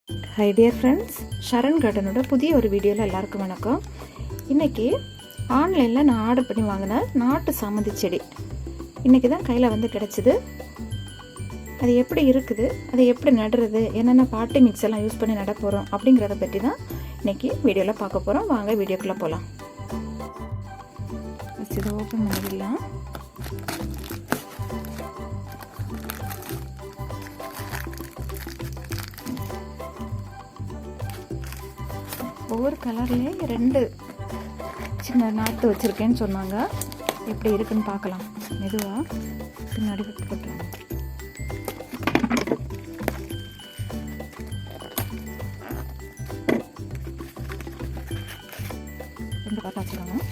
High dear friends, Sharan கார்டனோட புதிய ஒரு வீடியோவில் எல்லாருக்கும் வணக்கம். இன்றைக்கி ஆன்லைனில் நான் ஆர்டர் பண்ணி வாங்கின நாட்டு சாமந்தி செடி இன்றைக்கி தான் கையில் வந்து கிடச்சிது. அது எப்படி இருக்குது, அதை எப்படி நடுறது, என்னென்ன பாட்டி மிக்ஸ் எல்லாம் யூஸ் பண்ணி நட போகிறோம் அப்படிங்கிறத பற்றி தான் இன்றைக்கி வீடியோவில் பார்க்க போகிறோம். வாங்க வீடியோக்குள்ளே போகலாம். இதை ஓப்பன் பண்ணிடலாம். ஒவ்வொரு கலர்லேயும் 2 சின்ன நாட்டு வச்சுருக்கேன்னு சொன்னாங்க. எப்படி இருக்குன்னு பார்க்கலாம். மெதுவாக பின்னாடி போட்டுருவாங்க. ரெண்டு பார்த்து வச்சுருக்காங்க.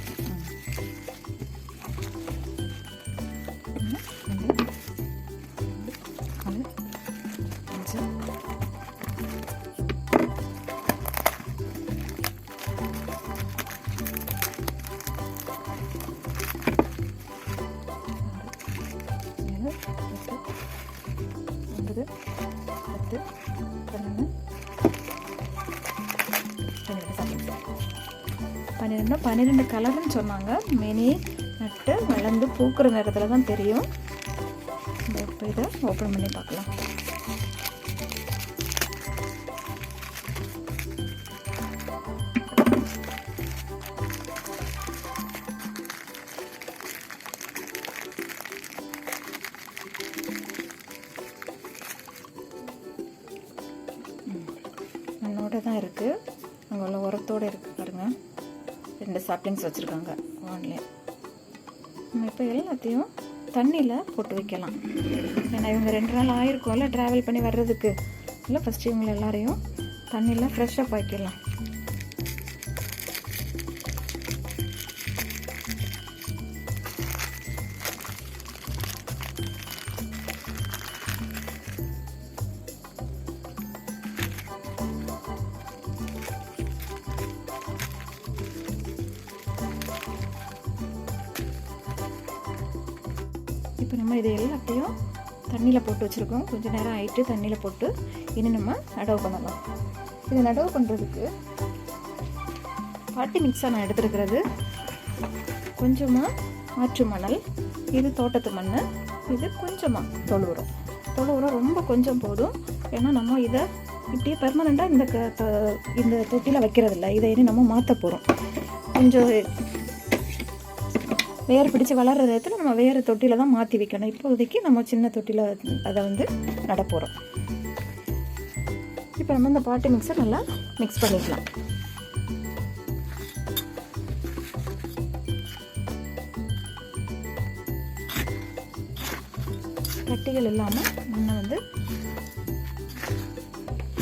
பன்னிரெண்டு கலர்னு சொன்னாங்க. மினி நட்டு வளர்ந்து பூக்கிற நேரத்தில் தான் தெரியும். இப்போ இதை ஓப்பன் பண்ணி பார்க்கலாம். மண்ணோட தான் இருக்குது. அங்கே உள்ள உரத்தோடு இருக்குது பாருங்கள். 2 சாப்ளிங்ஸ் வச்சுருக்காங்க ஆன்லைன். நம்ம இப்போ எல்லாத்தையும் தண்ணியில் போட்டு வைக்கலாம். ஏன்னா இவங்க 2 நாள் ஆயிருக்கும்ல ட்ராவல் பண்ணி வர்றதுக்கு. இல்லை ஃபஸ்ட்டு இவங்களை எல்லாரையும் தண்ணியில் ஃப்ரெஷ்ஷப் ஆக்கிடலாம். இப்போ நம்ம இதை எல்லாத்தையும் தண்ணியில் போட்டு வச்சுருக்கோம். கொஞ்சம் நேரம் ஆகிட்டு தண்ணியில் போட்டு இனி நம்ம நடவு பண்ணலாம். இதை நடவு பண்ணுறதுக்கு பாட்டி மிக்ஸாக நான் எடுத்துருக்கிறது. கொஞ்சமாக ஆற்று மணல், இது தோட்டத்து மண், இது கொஞ்சமாக தொழு உரம் ரொம்ப கொஞ்சம் போதும். ஏன்னா நம்ம இதை இப்படியே பெர்மனெண்ட்டாக இந்த தொட்டியில் வைக்கிறதில்ல. இதை இனி நம்ம மாற்ற போகிறோம். கொஞ்சம் வேறு பிடிச்சி வளர்கிற நேரத்தில் நம்ம வேறு தொட்டியில் தான் மாற்றி வைக்கணும். இப்போதைக்கு நம்ம சின்ன தொட்டியில் அதை வந்து நட போகிறோம். இப்போ நம்ம இந்த பாட்டி மிக்ஸை நல்லா மிக்ஸ் பண்ணிக்கலாம். கட்டிகள் இல்லாமல் மண்ணை வந்து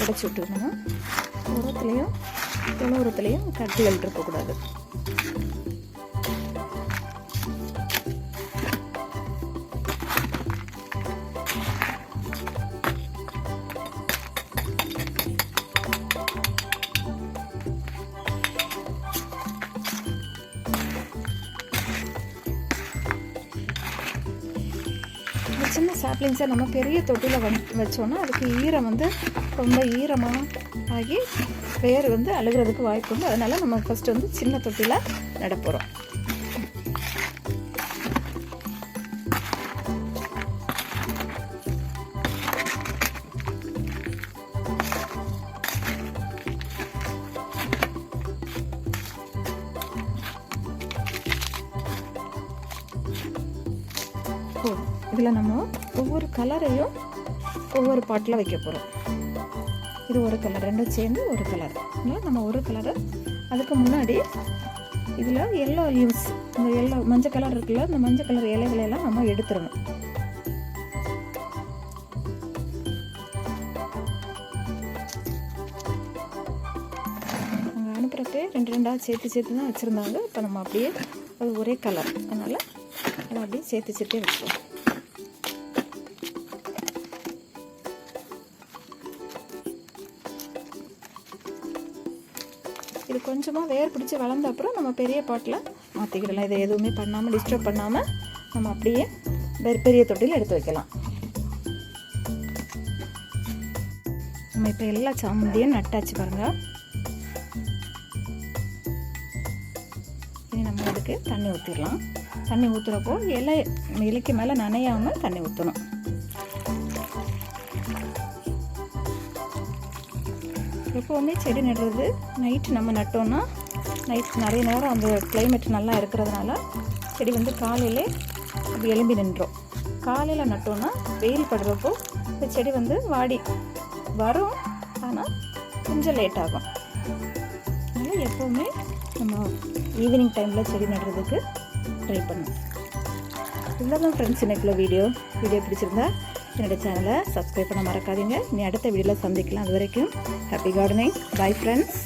உடைச்சி விட்டுக்கணும். உரத்துலேயும் கட்டிகள் இருக்கக்கூடாது. சின்ன சாப்ளிங்ஸை நம்ம பெரிய தொட்டியில் வச்சோன்னா அதுக்கு ஈரம் வந்து ரொம்ப ஈரமாக ஆகி வேர் வந்து அழுகிறதுக்கு வாய்ப்பு உண்டு. அதனால் நம்ம ஃபஸ்ட்டு வந்து சின்ன தொட்டியில் நட போகிறோம். இதில் நம்ம ஒவ்வொரு கலரையும் ஒவ்வொரு பாட்டில் வைக்க போகிறோம். இது ஒரு கலர், 2 சேர்ந்து ஒரு கலர். இல்லை நம்ம ஒரு கலரை அதுக்கு முன்னாடி இதில் எல்லோ லீவ்ஸ், இந்த மஞ்சள் கலர் இருக்குல்ல, இந்த மஞ்சள் கலர் இலைகளெல்லாம் நம்ம எடுத்துடணும். அவங்க அனுப்புகிறப்பே 2 சேர்த்து தான் வச்சுருந்தாங்க. இப்போ நம்ம அப்படியே அது ஒரே கலர், அதனால் அதை அப்படியே சேர்த்தே வச்சுருவோம். இது கொஞ்சமாக வேர் பிடிச்சி வளர்ந்த அப்புறம் நம்ம பெரிய பாட்டில் மாற்றிக்கிடலாம். இதை எதுவுமே பண்ணாமல் டிஸ்டர்ப் பண்ணாமல் நம்ம அப்படியே பெரிய தொட்டியில் எடுத்து வைக்கலாம். நம்ம இப்போ எல்லா சாமந்தியும் நட்டாச்சு பாருங்கள். இனி நம்ம இதுக்கு தண்ணி ஊற்றிடலாம். தண்ணி ஊற்றுறப்போ இலைக்கு மேலே நனையாமல் தண்ணி ஊற்றணும். எப்போவுமே செடி நடுறது நைட்டு நம்ம நட்டோன்னா நைட் நிறைய நேரம் அந்த கிளைமேட் நல்லா இருக்கிறதுனால செடி வந்து காலையிலே அப்படி எலும்பி நின்றோம். காலையில் நட்டோன்னா வெயில் படுறப்போ இந்த செடி வந்து வாடி வரும், ஆனால் கொஞ்சம் லேட் ஆகும். அதனால் எப்போவுமே நம்ம ஈவினிங் டைமில் செடி நடுறதுக்கு ட்ரை பண்ணணும். இவ்வளோதான் ஃப்ரெண்ட்ஸ் இன்னைக்குள்ள வீடியோ பிடிச்சிருந்தா என்னோடய சேனலை சப்ஸ்கிரைப் பண்ண மறக்காதீங்க. இனி அடுத்த வீடியோவில் சந்திக்கலாம். அது வரைக்கும் ஹாப்பி கார்டனிங். Bye friends.